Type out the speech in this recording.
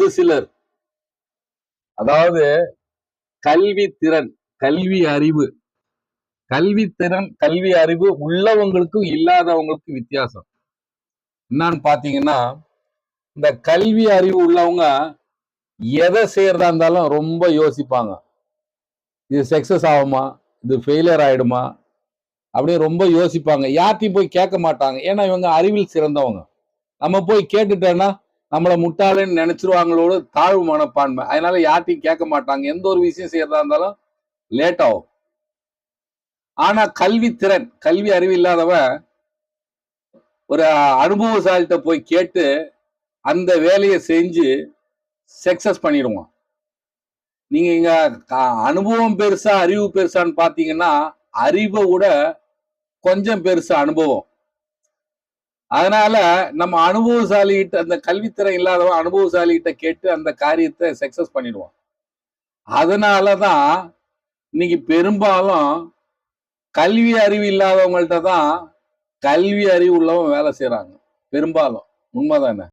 ஒரு சிலர், அதாவது கல்வி திறன், கல்வி அறிவு, கல்வி திறன், கல்வி அறிவு உள்ளவங்களுக்கும் இல்லாதவங்களுக்கும் வித்தியாசம் என்னன்னு பாத்தீங்கன்னா, இந்த கல்வி அறிவு உள்ளவங்க எதை செய்யறதா இருந்தாலும் ரொம்ப யோசிப்பாங்க. இது சக்சஸ் ஆகுமா, இது ஃபெயிலியர் ஆயிடுமா அப்படின்னு ரொம்ப யோசிப்பாங்க. யார்ட்டையும் போய் கேட்க மாட்டாங்க. ஏன்னா இவங்க அறிவில் சிறந்தவங்க. நம்ம போய் கேட்டுட்டோன்னா நம்மளை முட்டாளன்னு நினைச்சிருவாங்களோட தாழ்வு மனப்பான்மை. அதனால யார்ட்டையும் கேட்க மாட்டாங்க. எந்த ஒரு விஷயம் செய்யறதா இருந்தாலும் லேட் ஆகும். ஆனா கல்வி திறன், கல்வி அறிவு இல்லாதவன் ஒரு அனுபவசாலிட்ட போய் கேட்டு அந்த வேலையை செஞ்சு சக்சஸ் பண்ணிடுவான். நீங்க இங்க அனுபவம் பெருசா அறிவு பெருசான்னு பாத்தீங்கன்னா, அறிவை விட கொஞ்சம் பெருசு அனுபவம். அதனால நம்ம அனுபவசாலி கிட்ட, அந்த கல்வித்திறன் இல்லாதவன் அனுபவசாலி கிட்ட கேட்டு அந்த காரியத்தை சக்சஸ் பண்ணிடுவான். அதனாலதான் இன்னைக்கு பெரும்பாலும் கல்வி அறிவு இல்லாதவங்கள்ட்ட தான் கல்வி அறிவு உள்ளவன் வேலை செய்யறாங்க பெரும்பாலும். உண்மைதானே?